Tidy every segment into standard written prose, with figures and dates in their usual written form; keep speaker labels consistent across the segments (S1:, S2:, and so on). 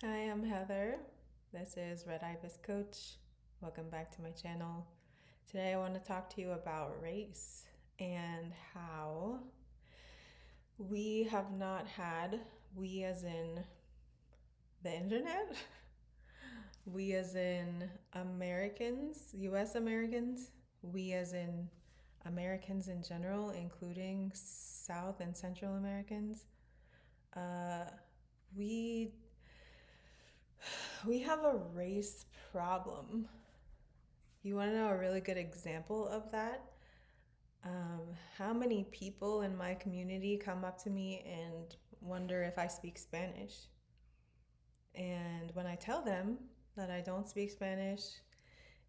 S1: Hi, I'm Heather. This is Red Ibis Coach. Welcome back to my channel. Today I want to talk to you about race and how we have not had, we as in the internet, we as in Americans, US Americans, we as in Americans in general, including South and Central Americans, uh, we we have a race problem. You want to know a really good example of that? How many people in my community come up to me and wonder if I speak Spanish? And when I tell them that I don't speak Spanish,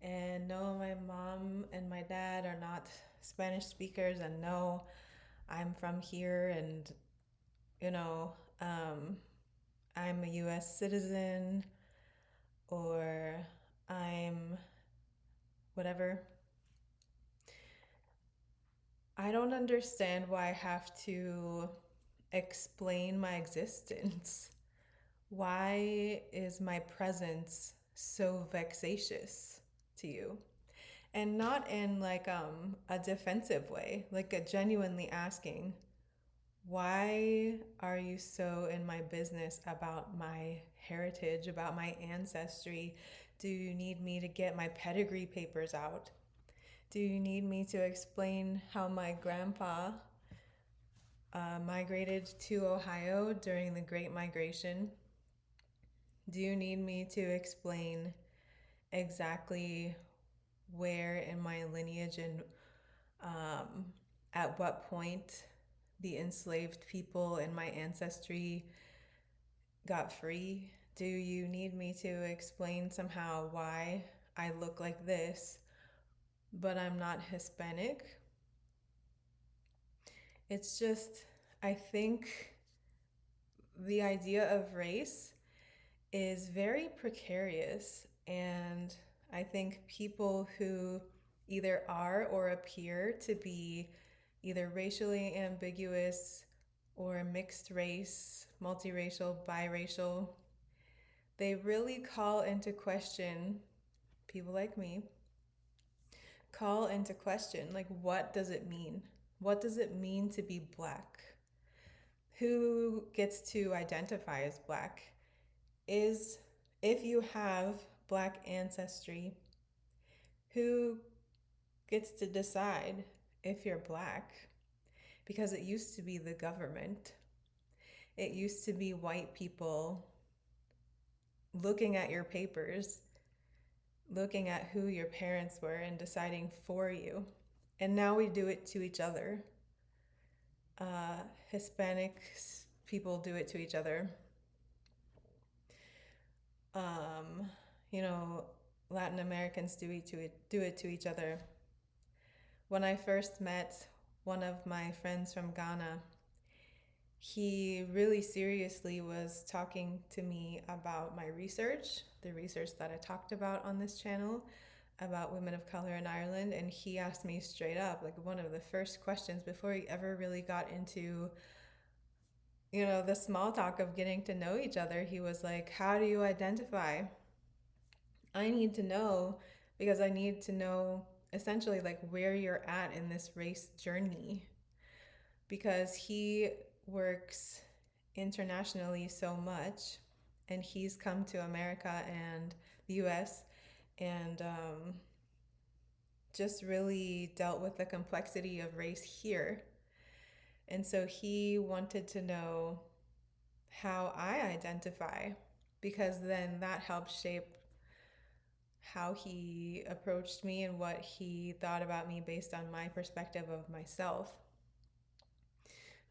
S1: and no, my mom and my dad are not Spanish speakers, and no, I'm from here, and you know, um, I'm a US citizen, or I'm whatever. I don't understand why I have to explain my existence. Why is my presence so vexatious to you? And not in like a defensive way, like a genuinely asking, why are you so in my business about my heritage, about my ancestry? Do you need me to get my pedigree papers out? Do you need me to explain how my grandpa migrated to Ohio during the Great Migration? Do you need me to explain exactly where in my lineage and um, at what point the enslaved people in my ancestry got free? Do you need me to explain somehow why I look like this, but I'm not Hispanic? It's just, I think the idea of race is very precarious. And I think people who either are or appear to be either racially ambiguous or mixed race, multiracial, biracial, they really call into question, people like me, call into question, like, what does it mean? What does it mean to be Black? Who gets to identify as Black? Is if you have Black ancestry, who gets to decide if you're Black? Because it used to be the government. It used to be white people looking at your papers, looking at who your parents were and deciding for you. And now we do it to each other. Hispanic people do it to each other. Um, you know, Latin Americans do it to each other. When I first met one of my friends from Ghana, he really seriously was talking to me about my research, the research that I talked about on this channel about women of color in Ireland. And he asked me straight up, like one of the first questions before he ever really got into, the small talk of getting to know each other, he was like, how do you identify? I need to know because I need to know essentially like where you're at in this race journey, because he works internationally so much and he's come to America and the US and just really dealt with the complexity of race here. And so he wanted to know how I identify, because then that helps shape how he approached me and what he thought about me based on my perspective of myself.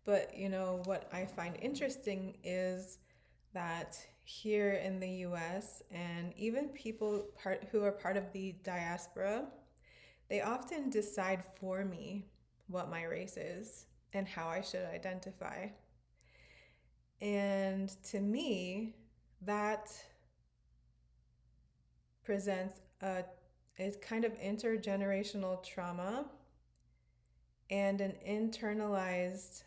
S1: But what I find interesting is that here in the US, and even people who are part of the diaspora, they often decide for me what my race is and how I should identify. And to me, that presents a kind of intergenerational trauma and an internalized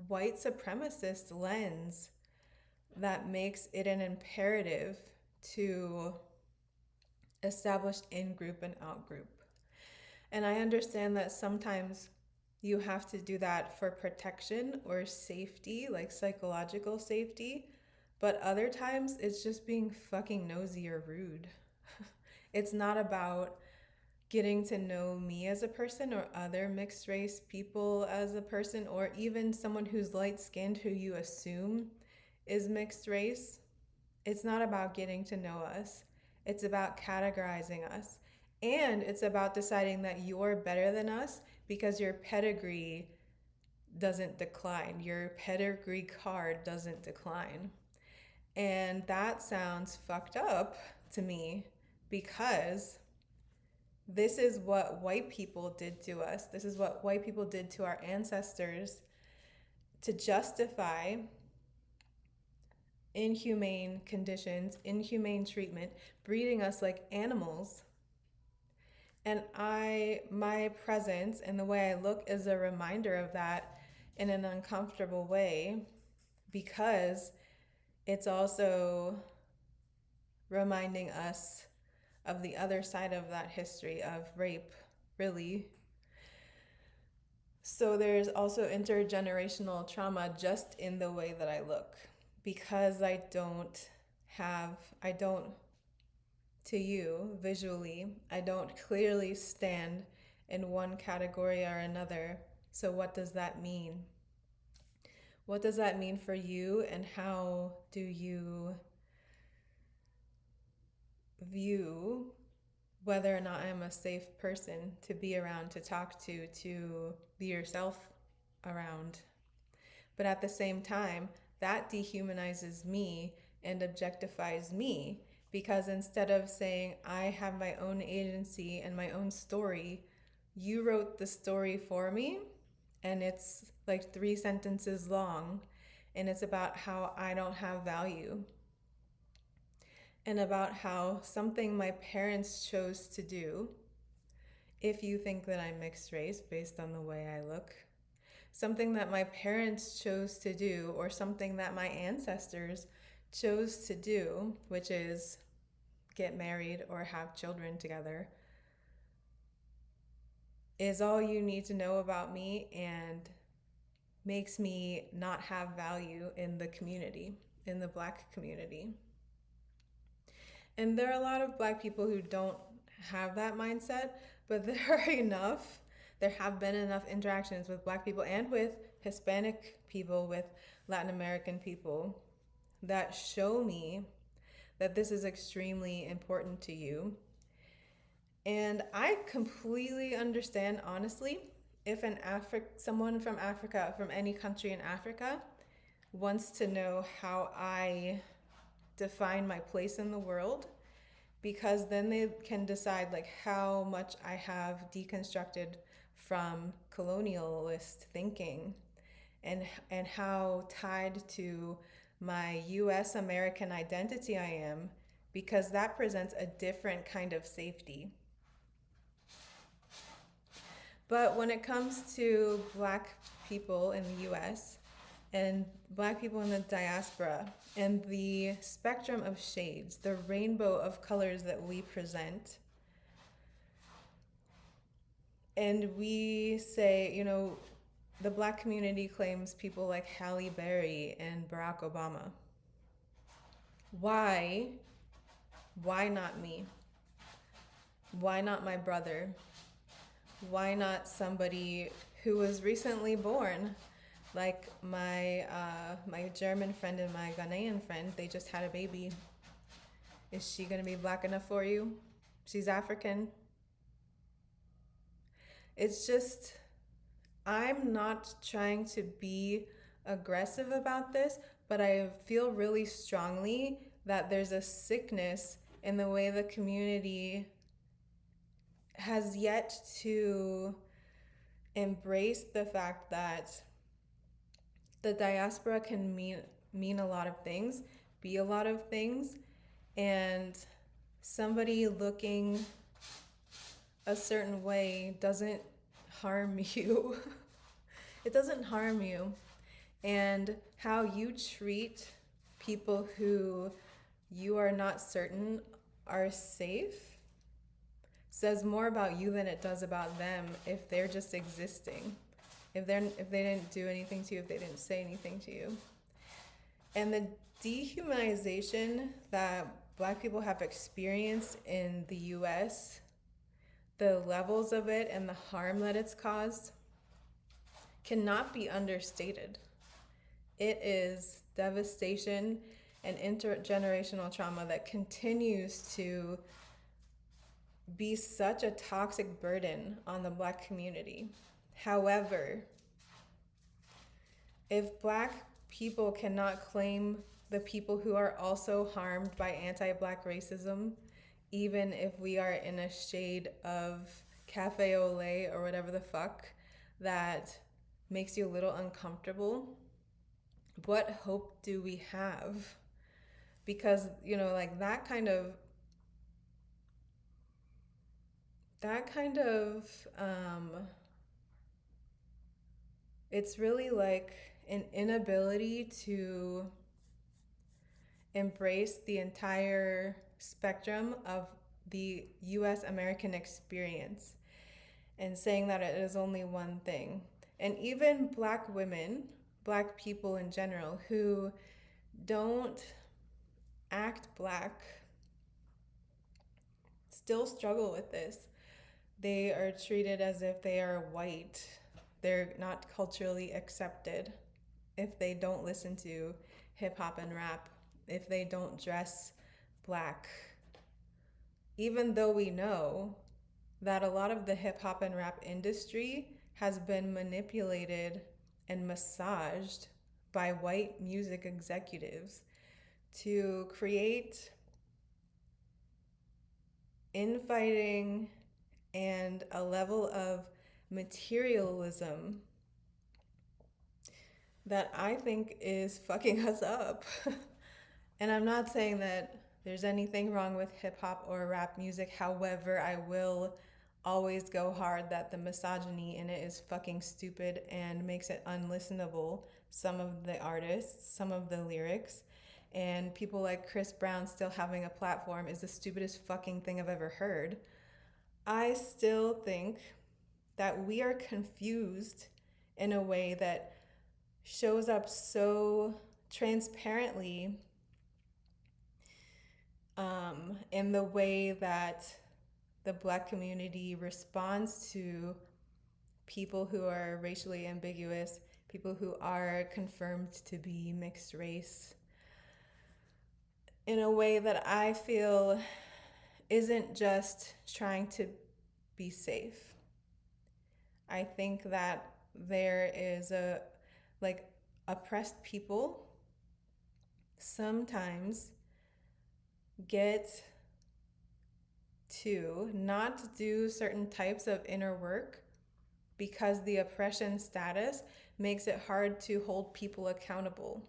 S1: white supremacist lens that makes it an imperative to establish in group and out group. And I understand that sometimes you have to do that for protection or safety, like psychological safety. But other times it's just being fucking nosy or rude. It's not about getting to know me as a person or other mixed race people as a person, or even someone who's light skinned who you assume is mixed race. It's not about getting to know us. It's about categorizing us. And it's about deciding that you're better than us because your pedigree doesn't decline. Your pedigree card doesn't decline. And that sounds fucked up to me because this is what white people did to us. This is what white people did to our ancestors to justify inhumane conditions, inhumane treatment, breeding us like animals. And my presence and the way I look is a reminder of that in an uncomfortable way, because it's also reminding us of the other side of that history of rape, really. So there's also intergenerational trauma just in the way that I look, because I don't, to you, visually, I don't clearly stand in one category or another. So what does that mean? What does that mean for you, and how do you view whether or not I'm a safe person to be around, to talk to be yourself around? But at the same time, that dehumanizes me and objectifies me, because instead of saying I have my own agency and my own story, you wrote the story for me, and it's like 3 sentences long, and it's about how I don't have value, and about how something my parents chose to do, if you think that I'm mixed race based on the way I look, something that my parents chose to do, or something that my ancestors chose to do, which is get married or have children together, is all you need to know about me and makes me not have value in the community, in the Black community. And there are a lot of Black people who don't have that mindset, but there have been enough interactions with Black people and with Hispanic people, with Latin American people, that show me that this is extremely important to you. And I completely understand, honestly, if someone from Africa, from any country in Africa, wants to know how I define my place in the world, because then they can decide like how much I have deconstructed from colonialist thinking, and how tied to my US American identity I am, because that presents a different kind of safety. But when it comes to Black people in the US and Black people in the diaspora, and the spectrum of shades, the rainbow of colors that we present, and we say, the Black community claims people like Halle Berry and Barack Obama. Why? Why not me? Why not my brother? Why not somebody who was recently born? Like my German friend and my Ghanaian friend, they just had a baby. Is she gonna be Black enough for you? She's African. It's just, I'm not trying to be aggressive about this, but I feel really strongly that there's a sickness in the way the community has yet to embrace the fact that the diaspora can mean a lot of things, be a lot of things, and somebody looking a certain way doesn't harm you. It doesn't harm you. And how you treat people who you are not certain are safe says more about you than it does about them if they're just existing. If they didn't do anything to you, if they didn't say anything to you. And the dehumanization that Black people have experienced in the US, the levels of it and the harm that it's caused cannot be understated. It is devastation and intergenerational trauma that continues to be such a toxic burden on the Black community. However, if Black people cannot claim the people who are also harmed by anti-Black racism, even if we are in a shade of cafe au lait or whatever the fuck that makes you a little uncomfortable, what hope do we have? Because, like that kind of it's really like an inability to embrace the entire spectrum of the US American experience and saying that it is only one thing. And even Black women, Black people in general, who don't act Black, still struggle with this. They are treated as if they are white. They're not culturally accepted if they don't listen to hip hop and rap, if they don't dress Black. Even though we know that a lot of the hip hop and rap industry has been manipulated and massaged by white music executives to create infighting and a level of materialism that I think is fucking us up. And I'm not saying that there's anything wrong with hip hop or rap music. However, I will always go hard that the misogyny in it is fucking stupid and makes it unlistenable. Some of the artists, some of the lyrics, and people like Chris Brown still having a platform is the stupidest fucking thing I've ever heard. I still think that we are confused in a way that shows up so transparently in the way that the Black community responds to people who are racially ambiguous, people who are confirmed to be mixed race, in a way that I feel isn't just trying to be safe. I think that there is oppressed people sometimes get to not do certain types of inner work because the oppression status makes it hard to hold people accountable.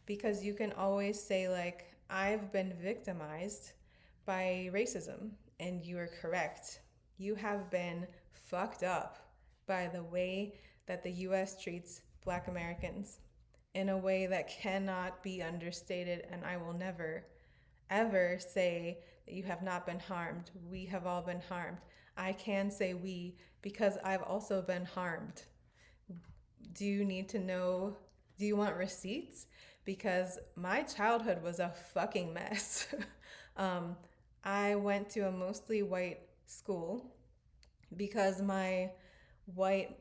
S1: Because you can always say, like, I've been victimized by racism, and you are correct. You have been fucked up by the way that the US treats Black Americans in a way that cannot be understated, and I will never, ever say that you have not been harmed. We have all been harmed. I can say we because I've also been harmed. Do you need to know? Do you want receipts? Because my childhood was a fucking mess. um, I went to a mostly white school because my white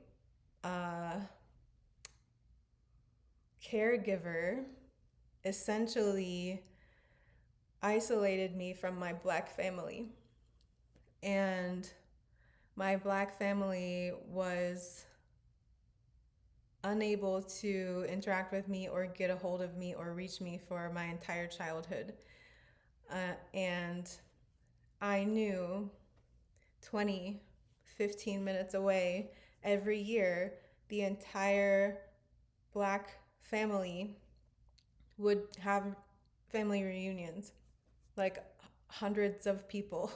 S1: caregiver essentially isolated me from my Black family. And my Black family was unable to interact with me or get a hold of me or reach me for my entire childhood. And I knew 20, 15 minutes away every year, the entire Black family would have family reunions, like hundreds of people.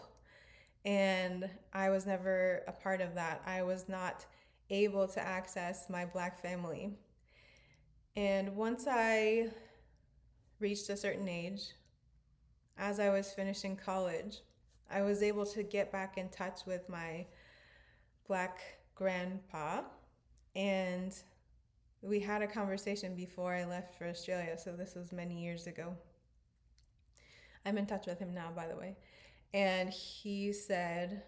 S1: And I was never a part of that. I was not able to access my Black family. And once I reached a certain age, as I was finishing college, I was able to get back in touch with my black grandpa, and we had a conversation before I left for Australia, so this was many years ago. I'm in touch with him now, by the way. And he said,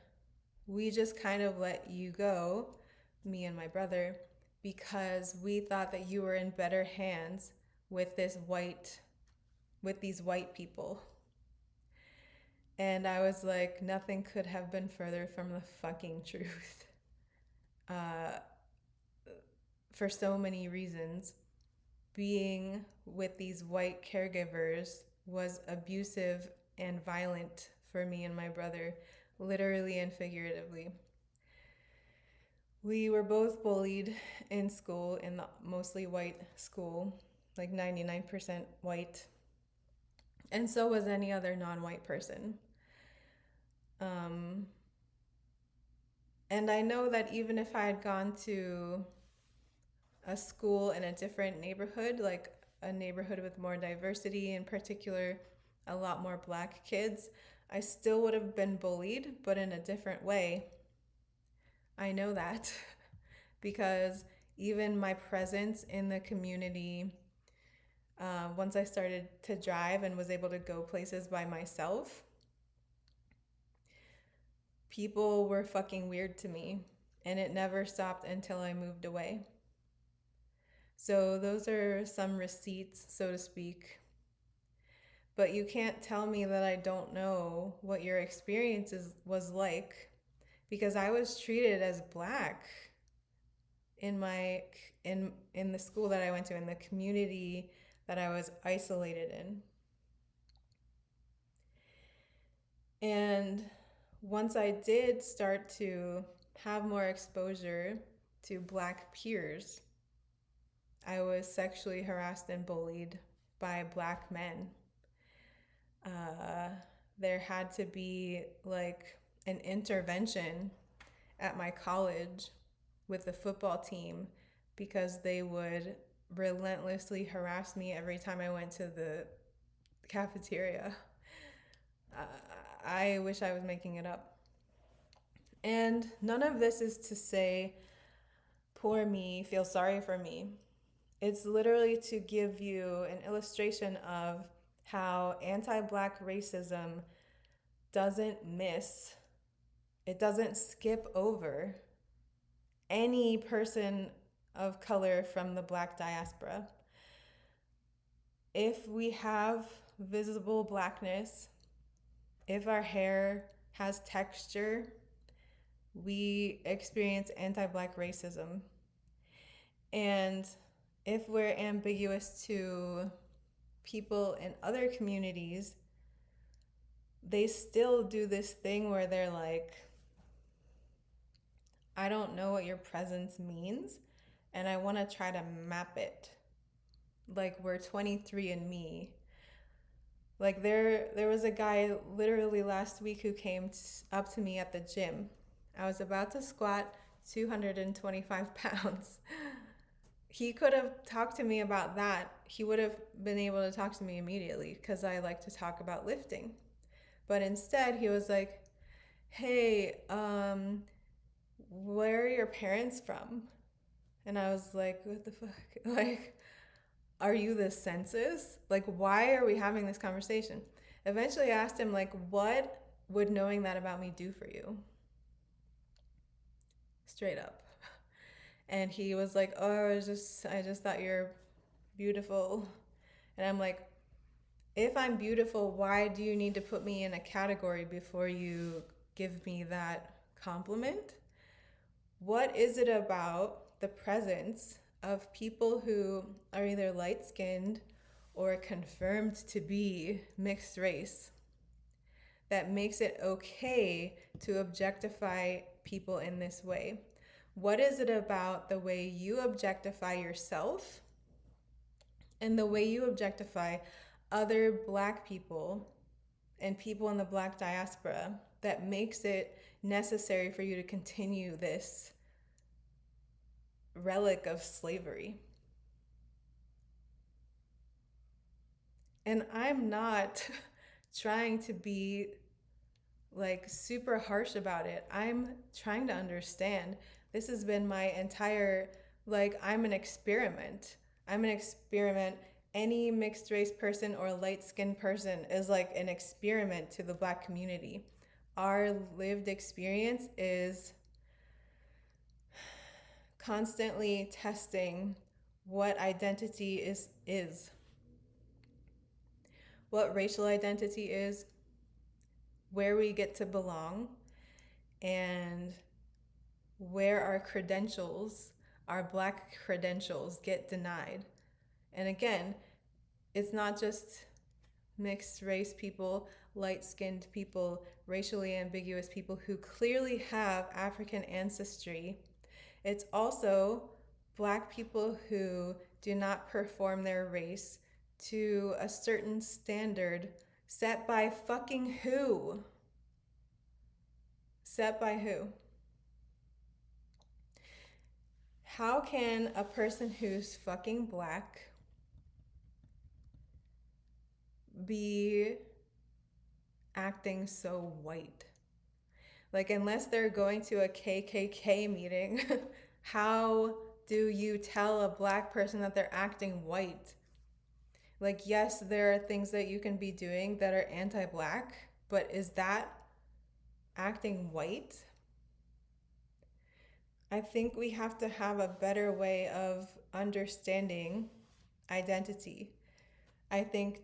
S1: we just kind of let you go, me and my brother, because we thought that you were in better hands with with these white people. And I was like, nothing could have been further from the fucking truth. Uh, for so many reasons, being with these white caregivers was abusive and violent for me and my brother, literally and figuratively. We were both bullied in school, in the mostly white school, like 99% white, and so was any other non-white person. Um, and I know that even if I had gone to a school in a different neighborhood, like a neighborhood with more diversity, in particular, a lot more black kids, I still would have been bullied, but in a different way. I know that because even my presence in the community, once I started to drive and was able to go places by myself, people were fucking weird to me, and it never stopped until I moved away. So those are some receipts, so to speak. But you can't tell me that I don't know what your experience was like, because I was treated as black in my in the school that I went to, in the community that I was isolated in. And once I did start to have more exposure to black peers, I was sexually harassed and bullied by black men. Uh, there had to be like an intervention at my college with the football team because they would relentlessly harass me every time I went to the cafeteria. Uh, I wish I was making it up. And none of this is to say, poor me, feel sorry for me. It's literally to give you an illustration of how anti black racism doesn't miss, it doesn't skip over any person of color from the black diaspora. If we have visible blackness, if our hair has texture, we experience anti black racism. And if we're ambiguous to people in other communities, they still do this thing where they're like, I don't know what your presence means, and I want to try to map it. Like we're 23andMe. Like there was a guy literally last week who came up to me at the gym. I was about to squat 225 pounds. He could have talked to me about that. He would have been able to talk to me immediately because I like to talk about lifting. But instead, he was like, hey, where are your parents from? And I was like, what the fuck? Like, are you the census? Like, why are we having this conversation? Eventually, I asked him, like, what would knowing that about me do for you? Straight up. And he was like, oh, I just thought you're beautiful. And I'm like, if I'm beautiful, why do you need to put me in a category before you give me that compliment? What is it about the presence of people who are either light skinned or confirmed to be mixed race that makes it okay to objectify people in this way? What is it about the way you objectify yourself and the way you objectify other black people and people in the black diaspora that makes it necessary for you to continue this relic of slavery? And I'm not trying to be like super harsh about it. I'm trying to understand. This has been my entire, like, I'm an experiment. I'm an experiment. Any mixed race person or light skinned person is like an experiment to the Black community. Our lived experience is constantly testing what identity is, what racial identity is, where we get to belong, and where our credentials, our Black credentials, get denied. And again, it's not just mixed race people, light skinned people, racially ambiguous people who clearly have African ancestry. It's also Black people who do not perform their race to a certain standard set by fucking who? Set by who? How can a person who's fucking Black be acting so white? Like, unless they're going to a KKK meeting, how do you tell a Black person that they're acting white? Like, yes, there are things that you can be doing that are anti Black, but is that acting white? I think we have to have a better way of understanding identity. I think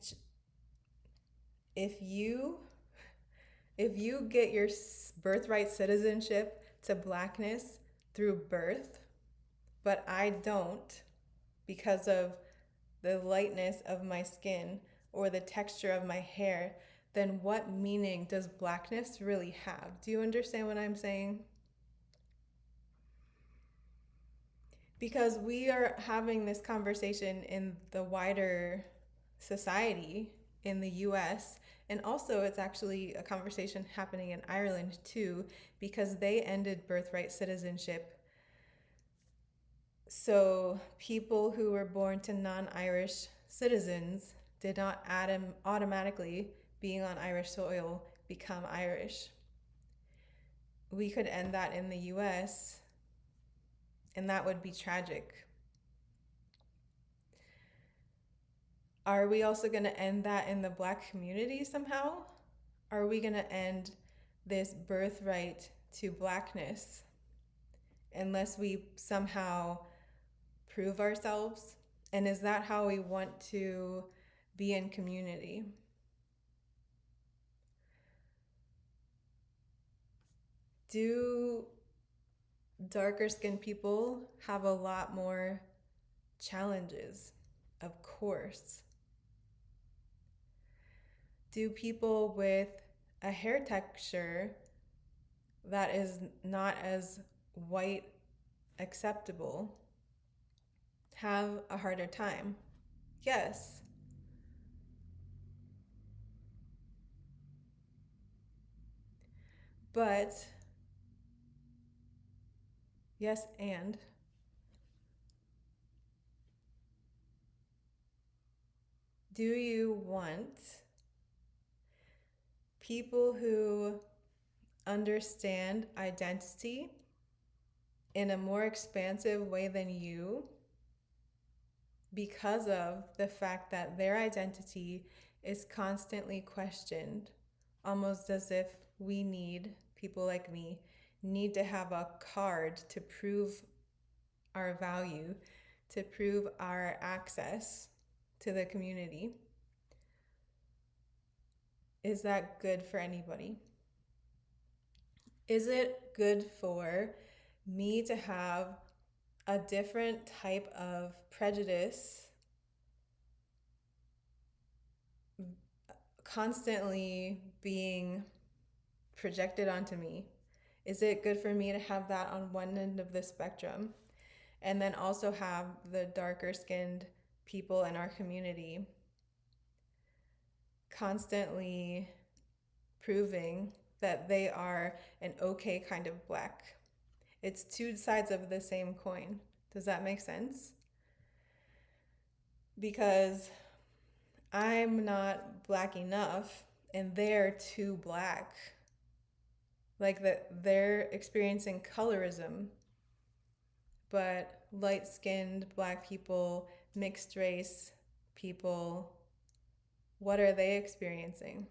S1: if you if you get your birthright citizenship to Blackness through birth, but I don't because of the lightness of my skin or the texture of my hair, then what meaning does Blackness really have? Do you understand what I'm saying? Because we are having this conversation in the wider society in the US, and also it's actually a conversation happening in Ireland too, because they ended birthright citizenship. So people who were born to non-Irish citizens did not automatically, being on Irish soil, become Irish. We could end that in the US, and that would be tragic. Are we also going to end that in the Black community somehow? Are we going to end this birthright to Blackness unless we somehow prove ourselves? And is that how we want to be in community? Do darker skinned people have a lot more challenges? Of course. Do people with a hair texture that is not as white acceptable have a harder time? Yes. But, yes, and do you want people who understand identity in a more expansive way than you because of the fact that their identity is constantly questioned, almost as if we need, people like me, need to have a card to prove our value, to prove our access to the community? Is that good for anybody? Is it good for me to have a different type of prejudice constantly being projected onto me? Is it good for me to have that on one end of the spectrum and then also have the darker skinned people in our community constantly proving that they are an okay kind of Black? It's two sides of the same coin. Does that make sense? Because I'm not black enough and they're too black. Like that they're experiencing colorism, but light skinned black people, mixed race people, what are they experiencing?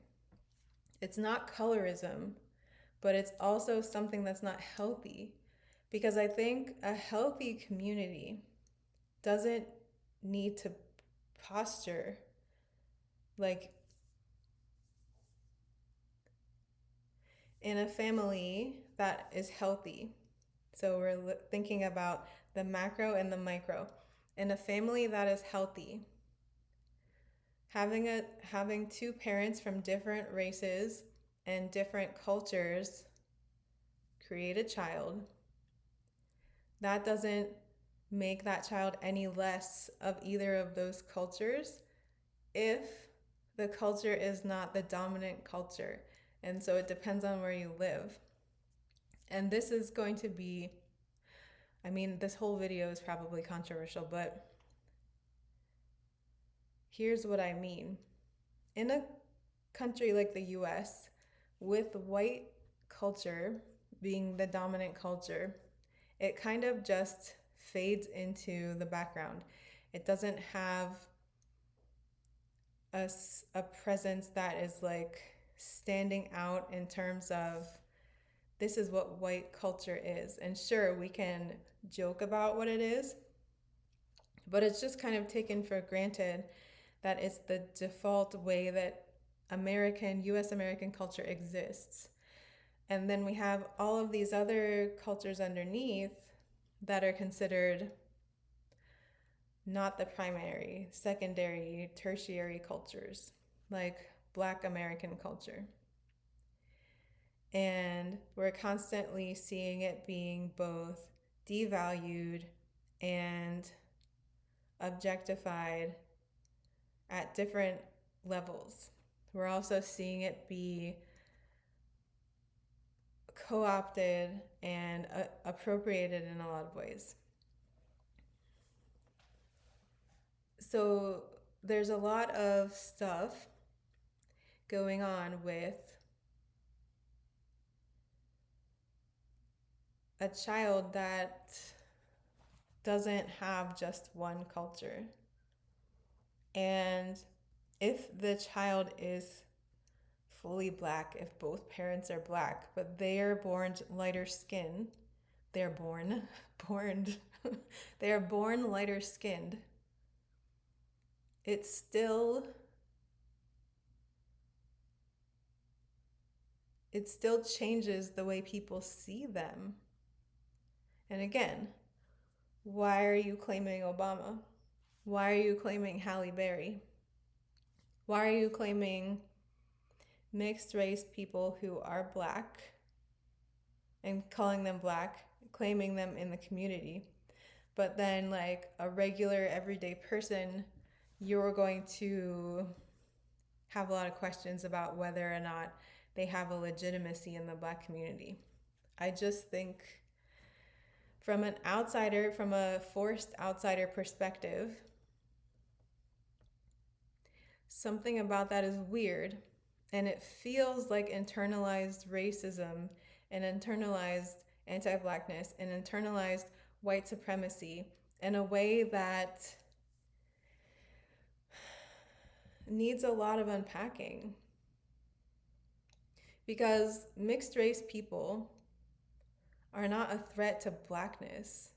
S1: It's not colorism, but it's also something that's not healthy. Because I think a healthy community doesn't need to posture like in a family that is healthy. So we're thinking about the macro and the micro. In a family that is healthy, having two parents from different races and different cultures create a child, that doesn't make that child any less of either of those cultures if the culture is not the dominant culture. And so it depends on where you live. And this is going to be, I mean, this whole video is probably controversial, but here's what I mean. In a country like the US, with white culture being the dominant culture, it kind of just fades into the background. It doesn't have a, a presence that is like standing out in terms of this is what white culture is. And sure, we can joke about what it is, but it's just kind of taken for granted that it's the default way that US American culture exists. And then we have all of these other cultures underneath that are considered not the primary, secondary, tertiary cultures, like Black American culture. And we're constantly seeing it being both devalued and objectified at different levels. We're also seeing it be co opted and appropriated in a lot of ways. So there's a lot of stuff going on with a child that doesn't have just one culture. And if the child is fully black, if both parents are black, but they are born lighter skin, they're born, born, they are born lighter skinned, it still changes the way people see them. And again, why are you claiming Obama? Why are you claiming Halle Berry? Why are you claiming mixed race people who are black and calling them black, claiming them in the community? But then, like a regular everyday person, you're going to have a lot of questions about whether or not they have a legitimacy in the black community. I just think from an outsider, from a forced outsider perspective, something about that is weird. And it feels like internalized racism and internalized anti blackness and internalized white supremacy in a way that needs a lot of unpacking. Because mixed race people are not a threat to blackness.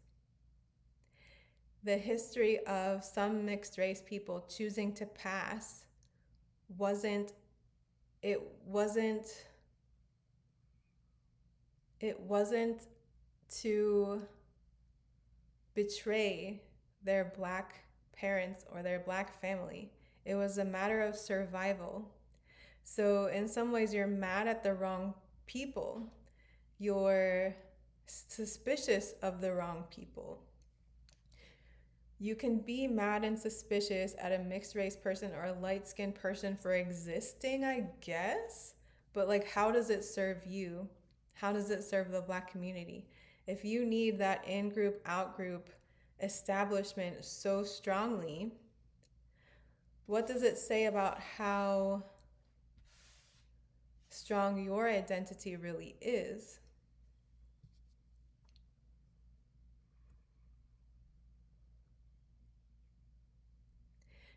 S1: The history of some mixed race people choosing to pass wasn't it wasn't it wasn't to betray their black parents or their black family. It was a matter of survival. So in some ways you're mad at the wrong people. You're suspicious of the wrong people. You can be mad and suspicious at a mixed race person or a light skinned person for existing, I guess. But like, how does it serve you? How does it serve the black community? If you need that in group, out group establishment so strongly, What does it say about how strong your identity really is?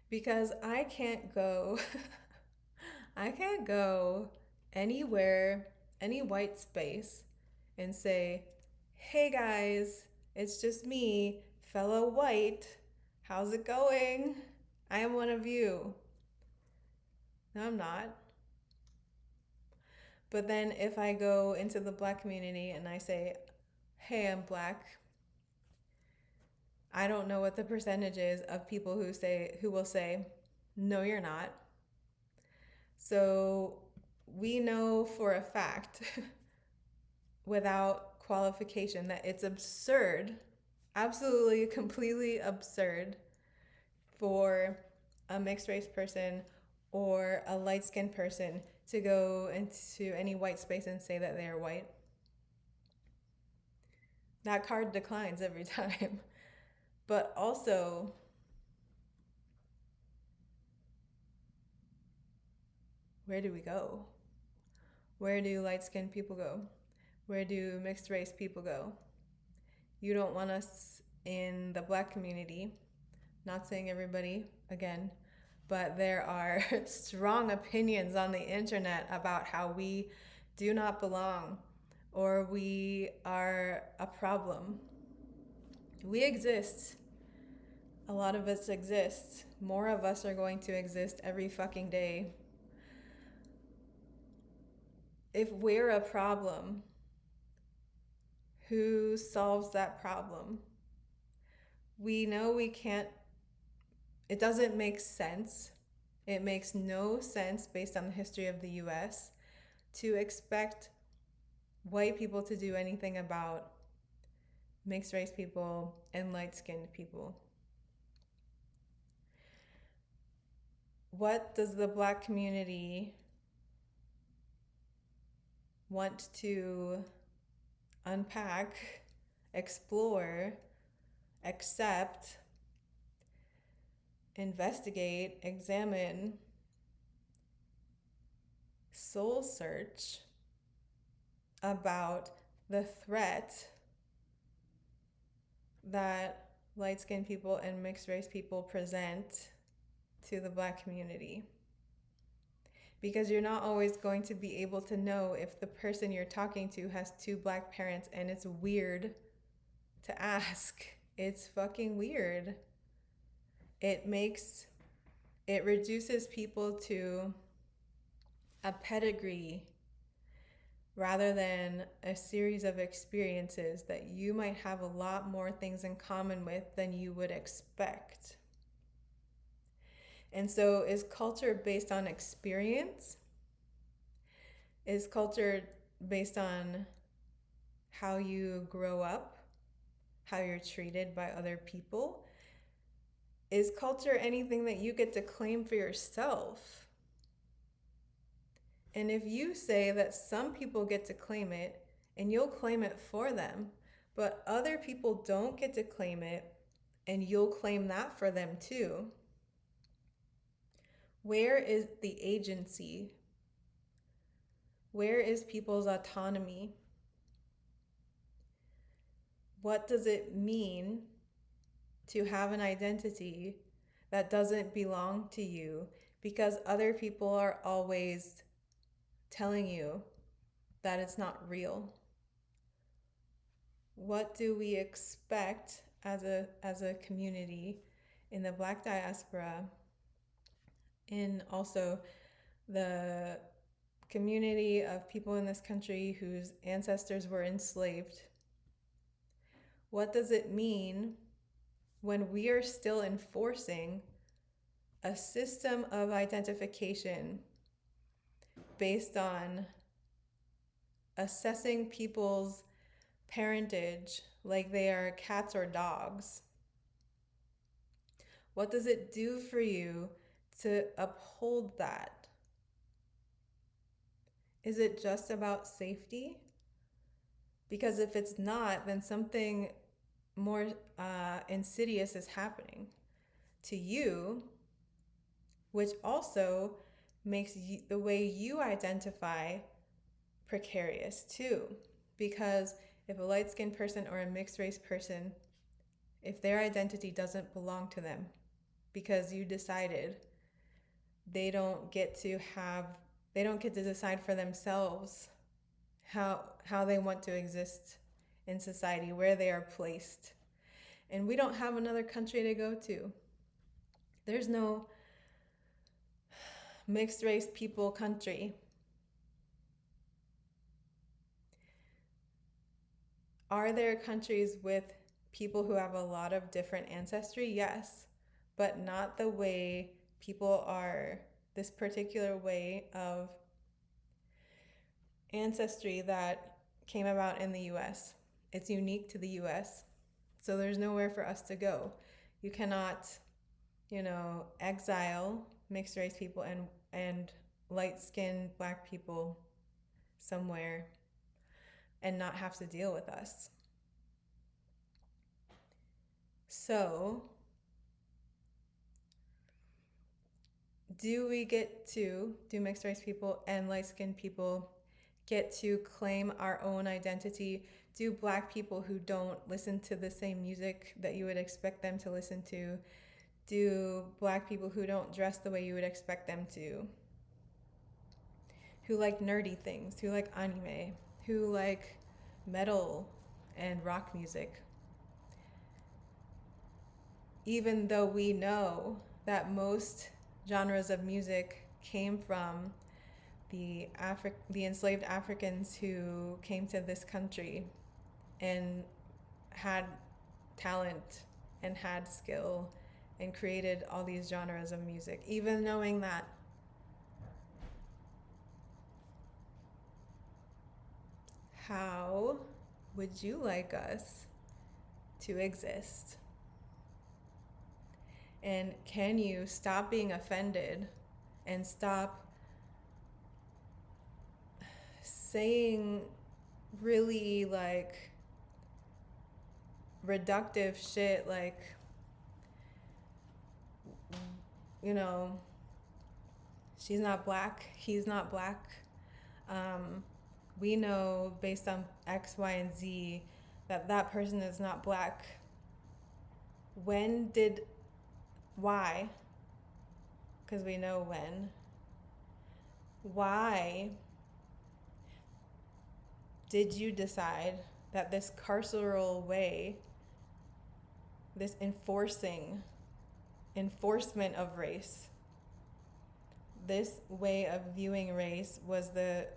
S1: Because I can't go I can't go anywhere, any white space, and say, "Hey guys, it's just me, fellow white. How's it going? I am one of you." No, I'm not. But then if I go into the black community and I say, "Hey, I'm black," I don't know what the percentage is of people who will say, "No, you're not." So we know for a fact without qualification that it's absurd, absolutely, completely absurd for a mixed race person or a light skinned person to go into any white space and say that they are white. That card declines every time. But also, where do we go? Where do light skinned people go? Where do mixed race people go? You don't want us in the black community. Not saying everybody, again, but there are strong opinions on the internet about how we do not belong or we are a problem. We exist. A lot of us exist. More of us are going to exist every fucking day. If we're a problem, who solves that problem? We know we can't, it doesn't make sense. It makes no sense based on the history of the US to expect white people to do anything about mixed race people and light skinned people. What does the black community want to unpack, explore, accept, investigate, examine, soul search about the threat that light skinned people and mixed race people present to the black community? Because you're not always going to be able to know if the person you're talking to has two black parents, and it's weird to ask. It's fucking weird. It makes, it reduces people to a pedigree rather than a series of experiences that you might have a lot more things in common with than you would expect. And so, is culture based on experience? Is culture based on how you grow up, how you're treated by other people? Is culture anything that you get to claim for yourself? And if you say that some people get to claim it and you'll claim it for them, but other people don't get to claim it and you'll claim that for them too, where is the agency? Where is people's autonomy? What does it mean to have an identity that doesn't belong to you because other people are always telling you that it's not real? What do we expect as a community in the black diaspora, in also the community of people in this country whose ancestors were enslaved? What does it mean when we are still enforcing a system of identification based on assessing people's parentage like they are cats or dogs? What does it do for you to uphold that? Is it just about safety? Because if it's not, then something more insidious is happening to you which also makes the way you identify precarious too. Because if a light-skinned person or a mixed race person, if their identity doesn't belong to them because you decided, they don't get to have they don't get to decide for themselves how they want to exist in society, where they are placed. And we don't have another country to go to. There's no mixed race people country. Are there countries with people who have a lot of different ancestry? Yes, but not the way people are, this particular way of ancestry that came about in the US. It's unique to the US. So there's nowhere for us to go. You cannot, exile mixed race people and light-skinned black people somewhere and not have to deal with us. So, do mixed race people and light-skinned people get to claim our own identity? Do black people who don't listen to the same music that you would expect them to listen to? Do black people who don't dress the way you would expect them to? Who like nerdy things, who like anime, who like metal and rock music? Even though we know that most genres of music came from the enslaved Africans who came to this country and had talent and had skill and created all these genres of music. Even knowing that, how would you like us to exist? And can you stop being offended and stop saying really like reductive shit like, she's not black, he's not black. We know based on X, Y, and Z that person is not black. Why? Because we know when. Why did you decide that this carceral way, this enforcement of race, this way of viewing race was the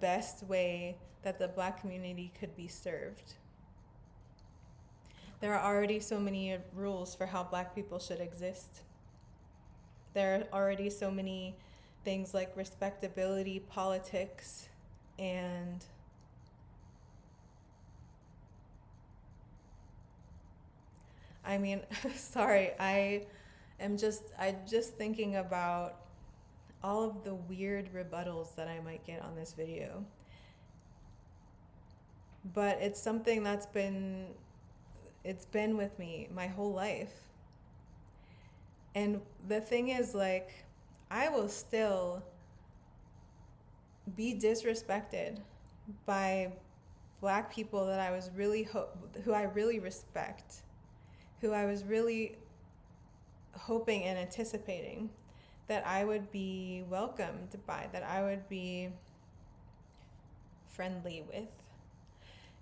S1: best way that the black community could be served? There are already so many rules for how black people should exist. There are already so many things like respectability, politics, and I mean, sorry, I'm just thinking about all of the weird rebuttals that I might get on this video. But it's something it's been with me my whole life. And the thing is, like, I will still be disrespected by black people that I was really who I really respect, who I was really hoping and anticipating that I would be welcomed by, that I would be friendly with.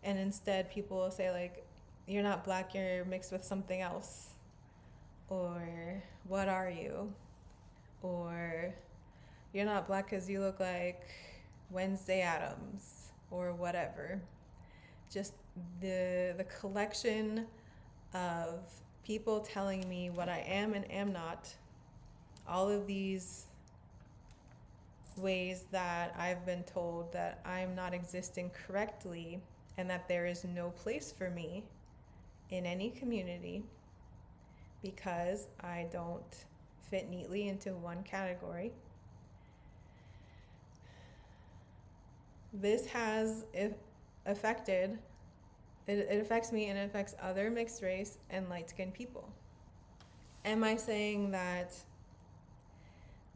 S1: And instead people will say like, you're not black, you're mixed with something else. Or, what are you? Or, you're not black because you look like Wednesday Addams, or whatever. Just the collection of people telling me what I am and am not. All of these ways that I've been told that I'm not existing correctly and that there is no place for me in any community because I don't fit neatly into one category. This has affected, it affects me and it affects other mixed race and light-skinned people. Am I saying that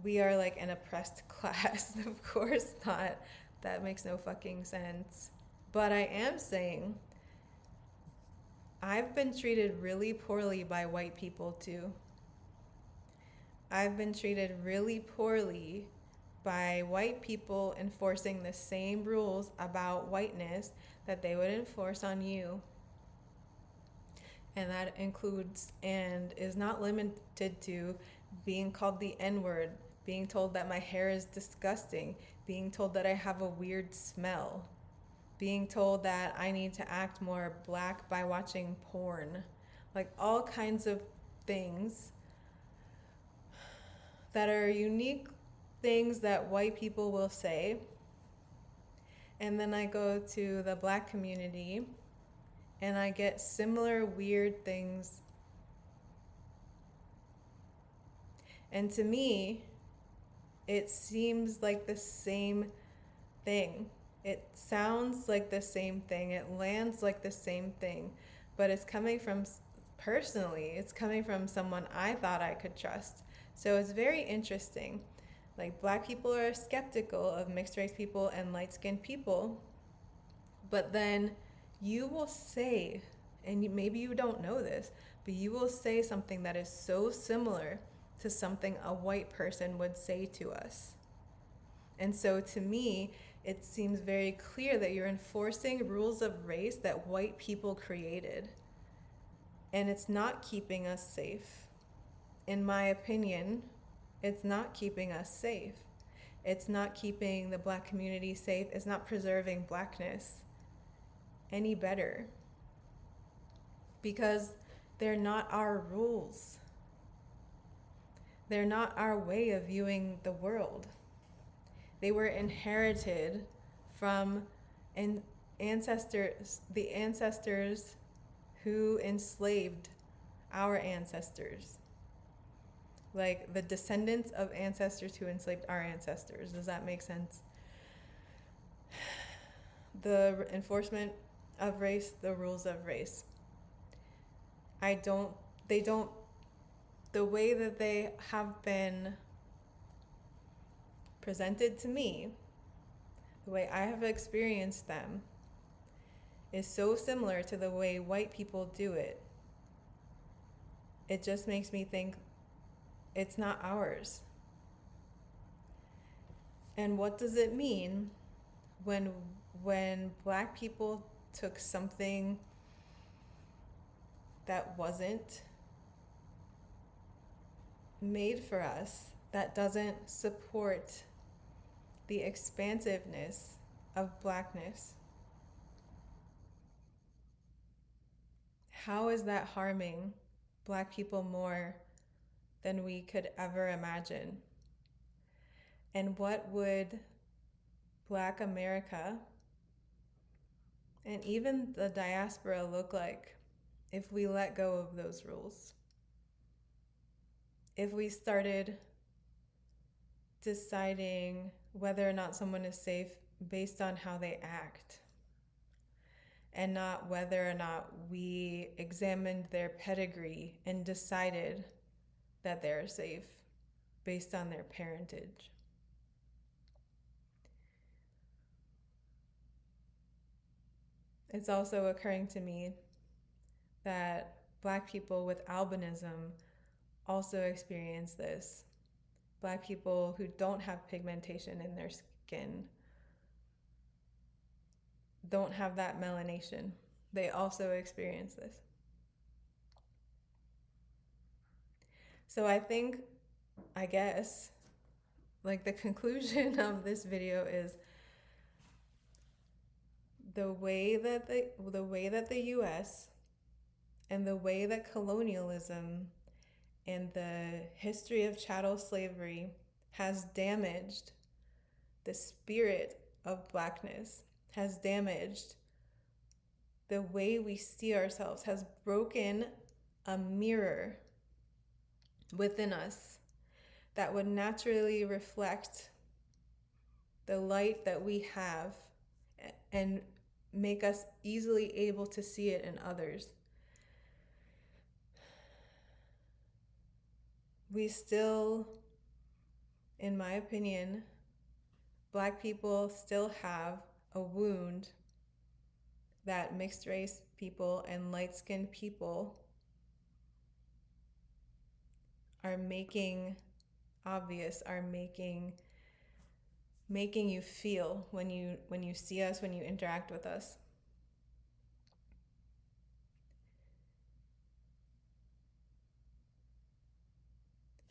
S1: we are like an oppressed class. Of course not. That makes no fucking sense. But I am saying I've been treated really poorly by white people too. I've been treated really poorly by white people enforcing the same rules about whiteness that they would enforce on you. And that includes and is not limited to being called the N word, being told that my hair is disgusting, being told that I have a weird smell, being told that I need to act more black by watching porn. Like all kinds of things that are unique things that white people will say. And then I go to the black community and I get similar weird things. And to me, it seems like the same thing. It sounds like the same thing. It lands like the same thing. But it's coming from, personally, it's coming from someone I thought I could trust. So it's very interesting. Like, black people are skeptical of mixed race people and light skinned people. But then you will say, and maybe you don't know this, but you will say something that is so similar to something a white person would say to us. And so to me, it seems very clear that you're enforcing rules of race that white people created. And it's not keeping us safe. In my opinion, it's not keeping us safe. It's not keeping the black community safe. It's not preserving blackness any better. Because they're not our rules. They're not our way of viewing the world. They were inherited from the ancestors who enslaved our ancestors. Like the descendants of ancestors who enslaved our ancestors. Does that make sense? The enforcement of race, the rules of race. They don't, the way that they have been presented to me, the way I have experienced them, is so similar to the way white people do it. It just makes me think it's not ours. And what does it mean when black people took something that wasn't made for us, that doesn't support the expansiveness of blackness? How is that harming black people more than we could ever imagine? And what would black America and even the diaspora look like if we let go of those rules? If we started deciding whether or not someone is safe based on how they act, and not whether or not we examined their pedigree and decided that they're safe based on their parentage. It's also occurring to me that black people with albinism also experience this. Black people who don't have pigmentation in their skin don't have that melanation. They also experience this. So I guess, like the conclusion of this video is the way that the US and the way that colonialism and the history of chattel slavery has damaged the spirit of blackness, has damaged the way we see ourselves, has broken a mirror within us that would naturally reflect the light that we have and make us easily able to see it in others. We still In my opinion, Black people still have a wound that mixed race people and light skinned people are making obvious, are making you feel when you see us, when you interact with us.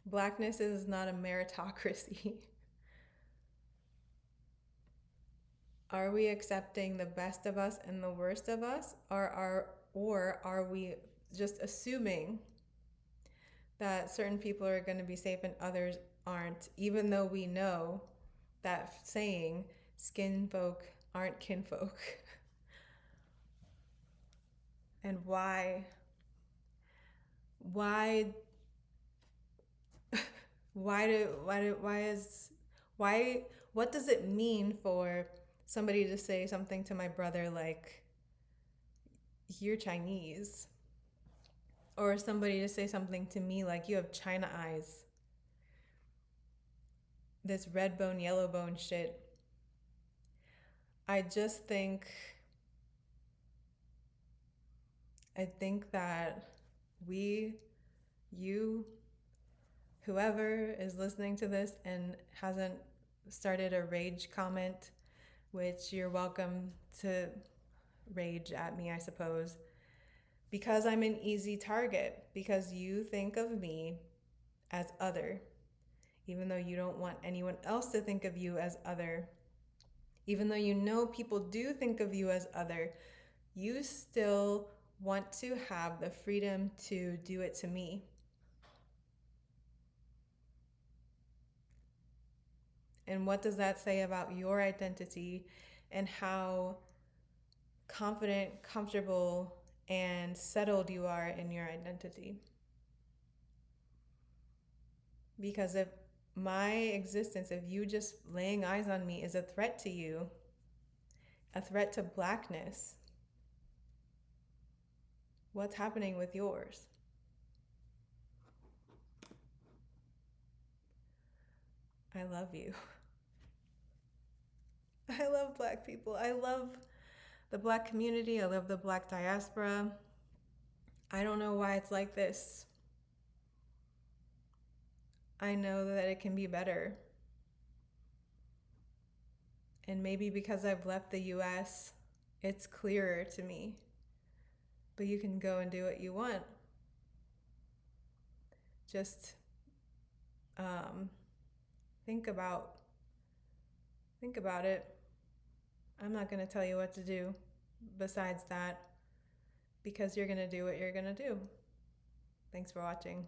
S1: Blackness is not a meritocracy. Are we accepting the best of us and the worst of us, or are we just assuming that certain people are going to be safe and others aren't, even though we know that saying skin folk aren't kinfolk? And why why is why what does it mean for somebody to say something to my brother like you're Chinese, or somebody to say something to me like you have China eyes, this red bone yellow bone shit? I just think that we, you, whoever is listening to this and hasn't started a rage comment, which you're welcome to rage at me, I suppose, because I'm an easy target, because you think of me as other, even though you don't want anyone else to think of you as other, even though you know people do think of you as other, you still want to have the freedom to do it to me. And what does that say about your identity and how confident, comfortable, and settled you are in your identity? Because if my existence, if you just laying eyes on me is a threat to you, a threat to blackness, what's happening with yours? I love you. I love Black people. I love the Black community. I love the Black diaspora. I don't know why it's like this. I know that it can be better. And maybe because I've left the US, it's clearer to me. But you can go and do what you want. Just um, think about it. I'm not going to tell you what to do besides that, because you're going to do what you're going to do. Thanks for watching.